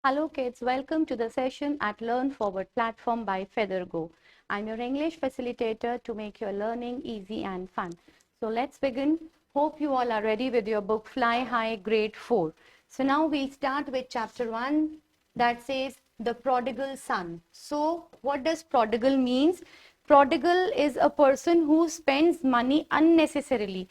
Hello kids, welcome to the session at Learn Forward platform by Feathergo. I'm your English facilitator to make your learning easy and fun. So let's begin. Hope you all are ready with your book Fly High Grade 4. So now we'll start with chapter 1 that says the prodigal son. So what does prodigal means? Prodigal is a person who spends money unnecessarily.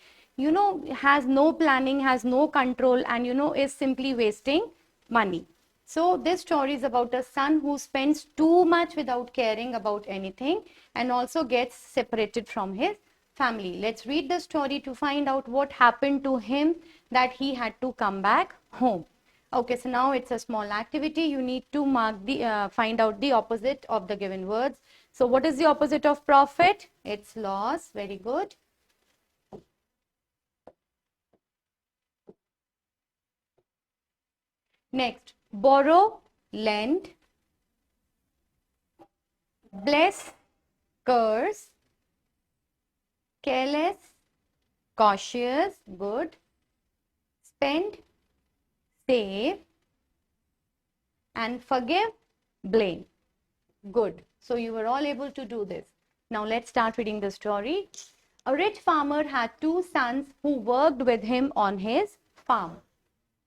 Has no planning, has no control and is simply wasting money. So this story is about a son who spends too much without caring about anything and also gets separated from his family. Let's read the story to find out what happened to him that he had to come back home. Okay, so now it's a small activity. You need to find out the opposite of the given words. So what is the opposite of profit? It's loss. Very good. Next, borrow, lend, bless, curse, careless, cautious, good, spend, save, and forgive, blame. Good. So you were all able to do this. Now let's start reading the story. A rich farmer had two sons who worked with him on his farm.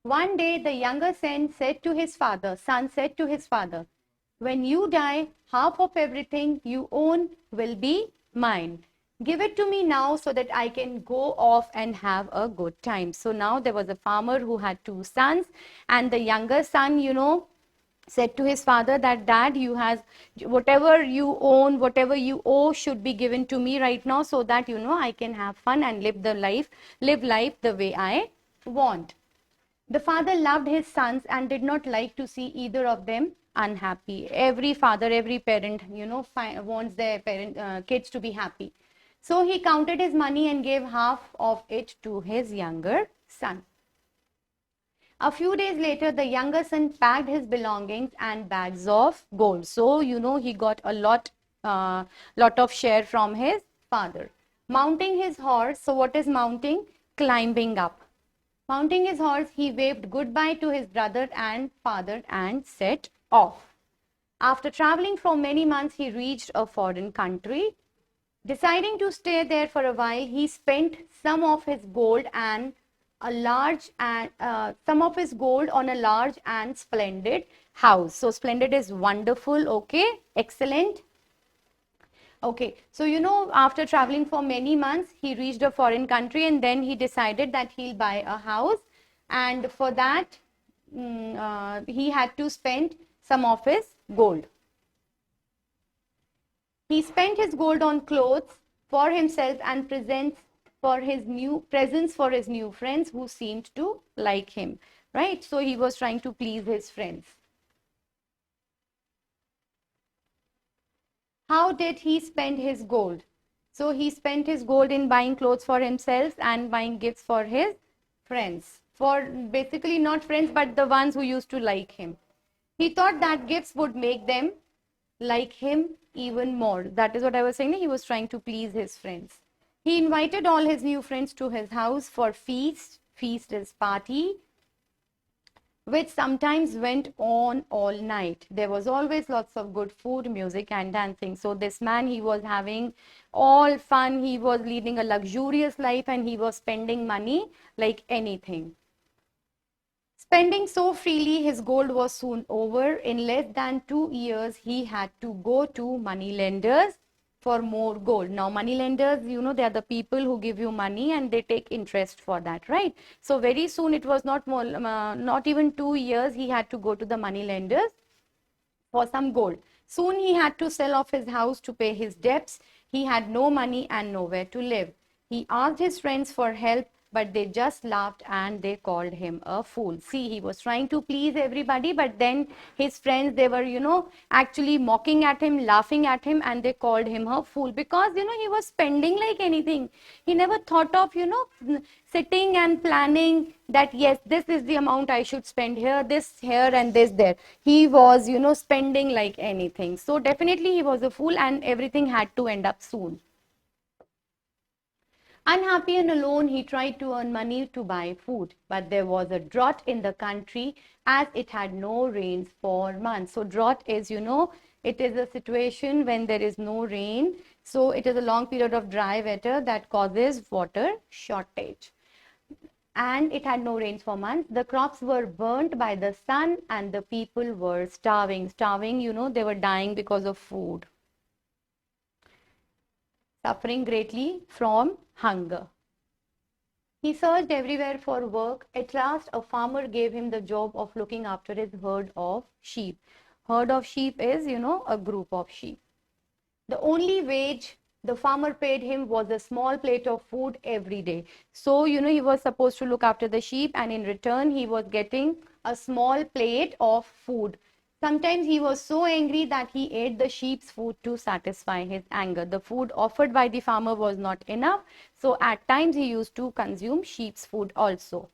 One day the younger son said to his father, when you die, half of everything you own will be mine. Give it to me now so that I can go off and have a good time. So now there was a farmer who had two sons, and the younger son, said to his father that dad, whatever you own, whatever you owe should be given to me right now so that I can have fun and live life the way I want. The father loved his sons and did not like to see either of them unhappy. Every father, every parent, wants their kids to be happy. So he counted his money and gave half of it to his younger son. A few days later, the younger son packed his belongings and bags of gold. So, he got a lot of share from his father. Mounting his horse. So, what is mounting? Climbing up. Mounting his horse, he waved goodbye to his brother and father and set off. After traveling for many months, he reached a foreign country. Deciding to stay there for a while, he spent some of his gold on a large and splendid house. So splendid is wonderful. Okay, excellent. Okay, so after traveling for many months, he reached a foreign country and then he decided that he'll buy a house. And for that, he had to spend some of his gold. He spent his gold on clothes for himself and presents for his new friends who seemed to like him, right? So he was trying to please his friends. How did he spend his gold? So he spent his gold in buying clothes for himself and buying gifts for his friends. For basically not friends, but the ones who used to like him. He thought that gifts would make them like him even more. That is what I was saying. He was trying to please his friends. He invited all his new friends to his house for feast. Feast is party, which sometimes went on all night. There was always lots of good food, music, and dancing. So this man, he was having all fun. He was leading a luxurious life and he was spending money like anything. Spending so freely, his gold was soon over. In less than 2 years, he had to go to moneylenders for more gold. Now, moneylenders, they are the people who give you money and they take interest for that, right? So very soon, it was not even 2 years, he had to go to the moneylenders for some gold. Soon he had to sell off his house to pay his debts. He had no money and nowhere to live. He asked his friends for help, but they just laughed and they called him a fool. See, he was trying to please everybody, but then his friends, they were, actually mocking at him, laughing at him, and they called him a fool because, he was spending like anything. He never thought of, sitting and planning that, yes, this is the amount I should spend here, this here, and this there. He was, spending like anything. So definitely he was a fool and everything had to end up soon. Unhappy and alone, he tried to earn money to buy food, but there was a drought in the country as it had no rains for months. So drought is, it is a situation when there is no rain. So it is a long period of dry weather that causes water shortage. And it had no rains for months. The crops were burnt by the sun and the people were starving. Starving, they were dying because of food. Suffering greatly from hunger. He searched everywhere for work. At last, a farmer gave him the job of looking after his herd of sheep. Herd of sheep is, a group of sheep. The only wage the farmer paid him was a small plate of food every day. So, he was supposed to look after the sheep, and in return, he was getting a small plate of food. Sometimes he was so angry that he ate the sheep's food to satisfy his anger. The food offered by the farmer was not enough, so at times he used to consume sheep's food also.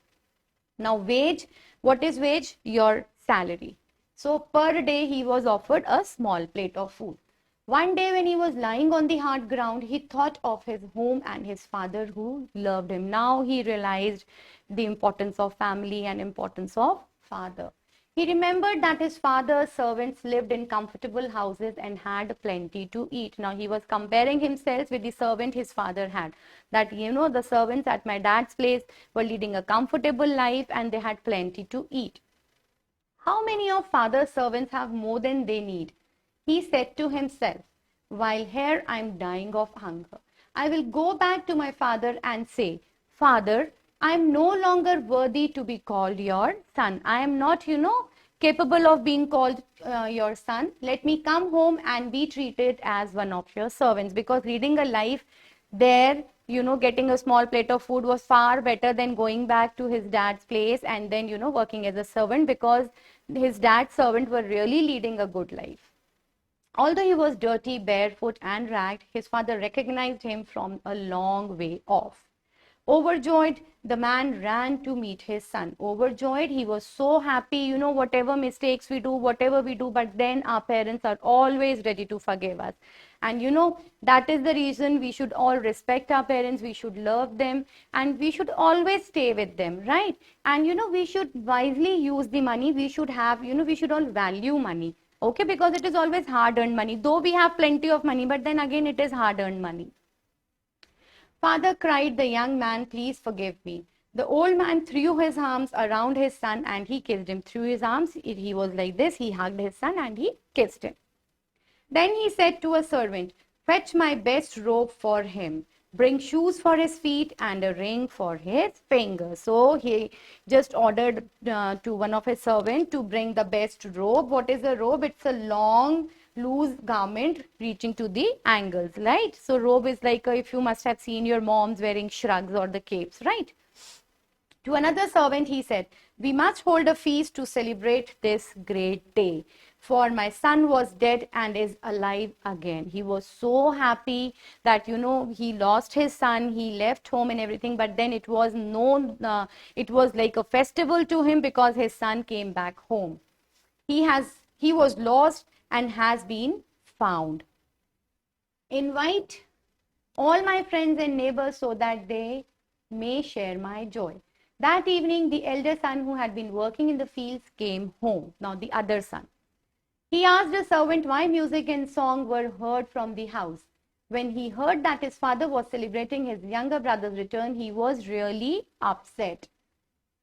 Now, wage, what is wage? Your salary. So, per day he was offered a small plate of food. One day when he was lying on the hard ground, he thought of his home and his father who loved him. Now he realized the importance of family and importance of father. He remembered that his father's servants lived in comfortable houses and had plenty to eat. Now he was comparing himself with the servant his father had. That, the servants at my dad's place were leading a comfortable life and they had plenty to eat. How many of father's servants have more than they need? He said to himself, while here I am dying of hunger. I will go back to my father and say, Father, I am no longer worthy to be called your son. I am not, capable of being called your son. Let me come home and be treated as one of your servants. Because leading a life there, getting a small plate of food was far better than going back to his dad's place and then, working as a servant, because his dad's servant were really leading a good life. Although he was dirty, barefoot, and ragged, his father recognized him from a long way off. Overjoyed, the man ran to meet his son. Overjoyed, he was so happy, whatever mistakes we do, whatever we do, but then our parents are always ready to forgive us. And that is the reason we should all respect our parents, we should love them, and we should always stay with them, right? And we should wisely use the money. We should have, we should all value money. Okay, because it is always hard-earned money. Though we have plenty of money, but then again it is hard-earned money. Father, cried the young man, please forgive me. The old man threw his arms around his son and he kissed him. Through his arms, he was like this, he hugged his son and he kissed him. Then he said to a servant, fetch my best robe for him. Bring shoes for his feet and a ring for his finger. So he just ordered to one of his servants to bring the best robe. What is a robe? It's a long, loose garment reaching to the ankles, right? So robe is like, if you must have seen your moms wearing shrugs or the capes, right? To another servant he said, we must hold a feast to celebrate this great day. For my son was dead and is alive again. He was so happy that, he lost his son, he left home and everything, but then it was it was like a festival to him because his son came back home. He was lost and has been found. Invite all my friends and neighbors so that they may share my joy. That evening, the elder son who had been working in the fields came home. Now the other son. He asked the servant why music and song were heard from the house. When he heard that his father was celebrating his younger brother's return, he was really upset.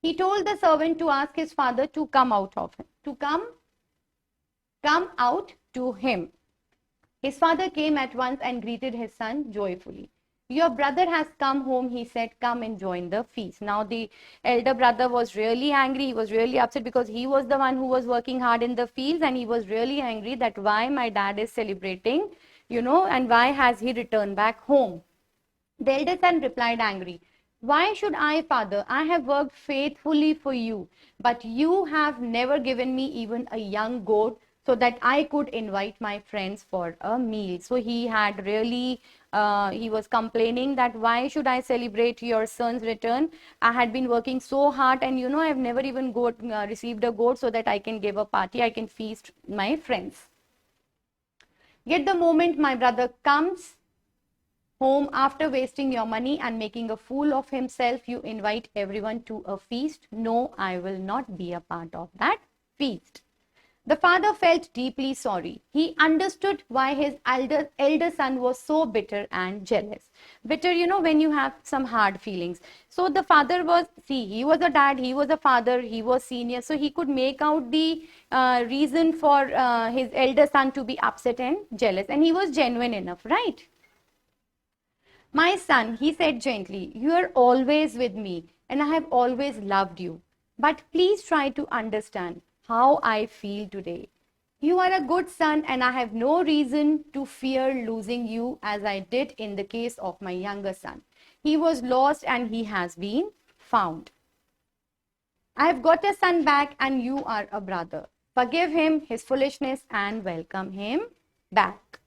He told the servant to ask his father to come out to him. His father came at once and greeted his son joyfully. Your brother has come home, he said, come and join the feast. Now the elder brother was really angry. He was really upset because he was the one who was working hard in the fields, and he was really angry that why my dad is celebrating, and why has he returned back home. The elder son replied angry, why should I, father? I have worked faithfully for you, but you have never given me even a young goat so that I could invite my friends for a meal. So he had really, he was complaining that why should I celebrate your son's return? I had been working so hard and I have never even received a goat so that I can give a party, I can feast my friends. Yet the moment my brother comes, home after wasting your money and making a fool of himself. You invite everyone to a feast. No, I will not be a part of that feast. The father felt deeply sorry. He understood why his elder son was so bitter and jealous. Bitter, when you have some hard feelings. So the father was, see, he was a dad, he was a father, he was senior. So he could make out the reason for his elder son to be upset and jealous. And he was genuine enough, right? My son, he said gently, you are always with me and I have always loved you. But please try to understand how I feel today. You are a good son and I have no reason to fear losing you as I did in the case of my younger son. He was lost and he has been found. I have got a son back and you are a brother. Forgive him his foolishness and welcome him back.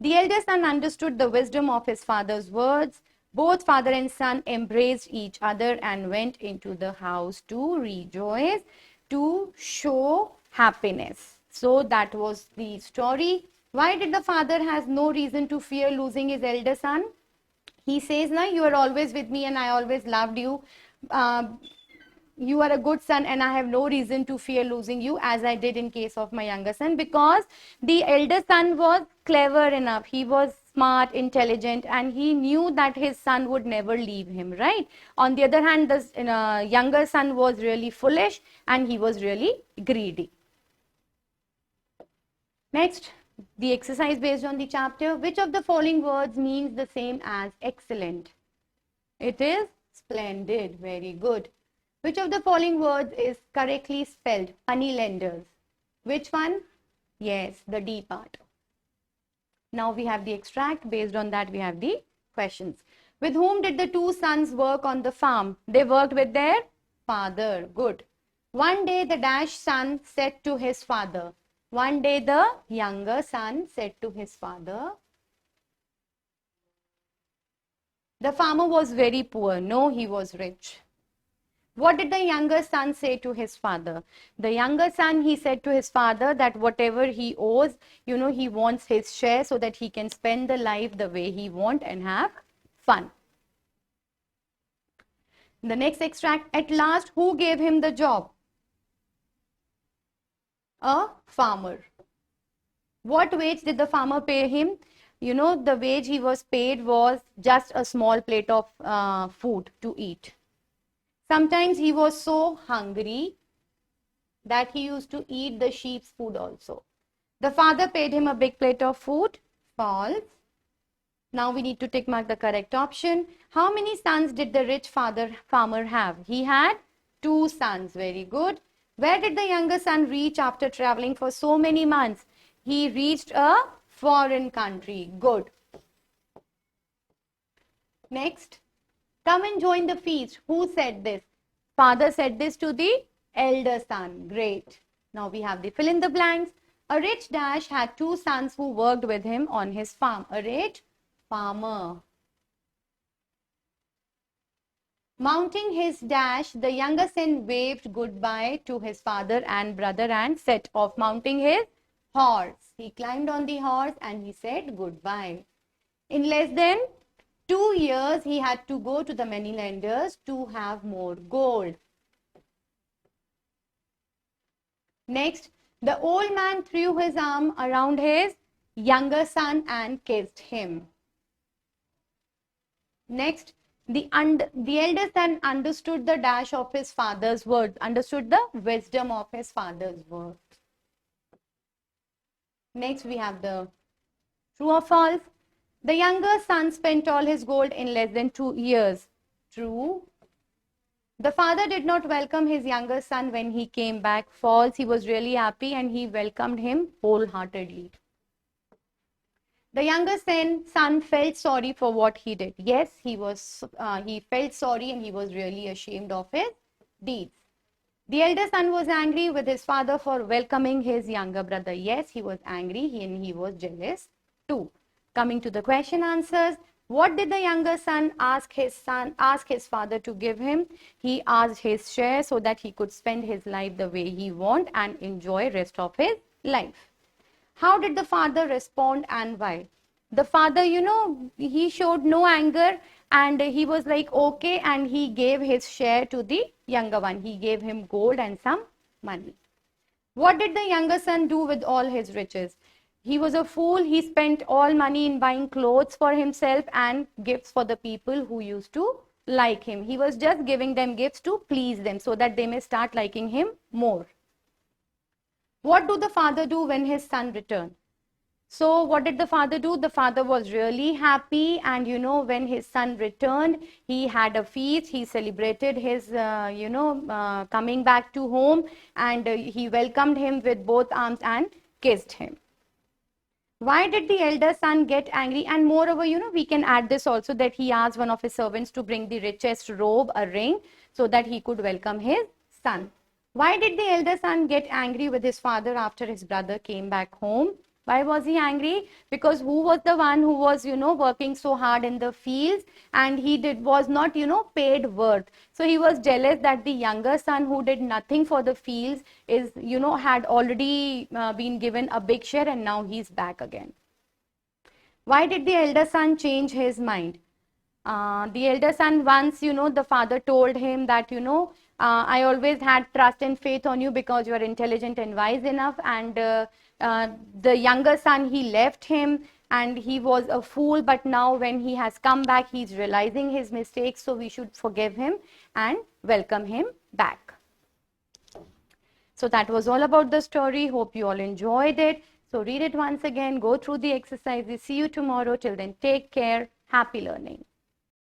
The elder son understood the wisdom of his father's words. Both father and son embraced each other and went into the house to rejoice, to show happiness. So that was the story. Why did the father has no reason to fear losing his elder son? He says, "Na, you are always with me and I always loved you. You are a good son and I have no reason to fear losing you as I did in case of my younger son," because the elder son was clever enough. He was smart, intelligent, and he knew that his son would never leave him, right? On the other hand, the younger son was really foolish and he was really greedy. Next, the exercise based on the chapter. Which of the following words means the same as excellent? It is splendid. Very good. Which of the following words is correctly spelled? Moneylenders. Which one? Yes, the D part. Now we have the extract. Based on that, we have the questions. With whom did the two sons work on the farm? They worked with their father. Good. One day the dash son said to his father. One day the younger son said to his father. The farmer was very poor. No, he was rich. What did the younger son say to his father? The younger son, he said to his father that whatever he owes, he wants his share so that he can spend the life the way he wants and have fun. The next extract, at last, who gave him the job? A farmer. What wage did the farmer pay him? The wage he was paid was just a small plate of food to eat. Sometimes he was so hungry that he used to eat the sheep's food also. The father paid him a big plate of food. False. Now we need to tick mark the correct option. How many sons did the rich farmer have? He had 2 sons. Very good. Where did the younger son reach after traveling for so many months? He reached a foreign country. Good. Next. Come and join the feast. Who said this? Father said this to the elder son. Great. Now we have the fill in the blanks. A rich dash had 2 sons who worked with him on his farm. A rich farmer. Mounting his dash, the younger son waved goodbye to his father and brother and set off. Mounting his horse. He climbed on the horse and he said goodbye. In less than 2 years, he had to go to the moneylenders to have more gold. Next, the old man threw his arm around his younger son and kissed him. Next, the elder son understood the dash of his father's words, understood the wisdom of his father's words. Next, we have the true or false. The younger son spent all his gold in less than 2 years. True. The father did not welcome his younger son when he came back. False. He was really happy and he welcomed him wholeheartedly. The younger son felt sorry for what he did. Yes, he felt sorry and he was really ashamed of his deeds. The elder son was angry with his father for welcoming his younger brother. Yes, he was angry and he was jealous too. Coming to the question answers, what did the younger son ask his father to give him? He asked his share so that he could spend his life the way he want and enjoy rest of his life. How did the father respond and why? The father, he showed no anger, and he was like, okay, and he gave his share to the younger one. He gave him gold and some money. What did the younger son do with all his riches? He was a fool. He spent all money in buying clothes for himself and gifts for the people who used to like him. He was just giving them gifts to please them so that they may start liking him more. What do the father do when his son returned? So what did the father do? The father was really happy, and when his son returned, he had a feast. He celebrated his coming back to home, and he welcomed him with both arms and kissed him. Why did the elder son get angry? And moreover, we can add this also, that he asked one of his servants to bring the richest robe, a ring, so that he could welcome his son. Why did the elder son get angry with his father after his brother came back home? Why was he angry? Because who was the one who was, working so hard in the fields, and he was not, paid worth. So he was jealous that the younger son, who did nothing for the fields, had already been given a big share, and now he's back again. Why did the elder son change his mind? The elder son once, the father told him that, I always had trust and faith on you because you are intelligent and wise enough. And the younger son, he left him, and he was a fool. But now when he has come back, he's realizing his mistakes. So we should forgive him and welcome him back. So that was all about the story. Hope you all enjoyed it. So read it once again, go through the exercises. See you tomorrow. Till then, take care. Happy learning.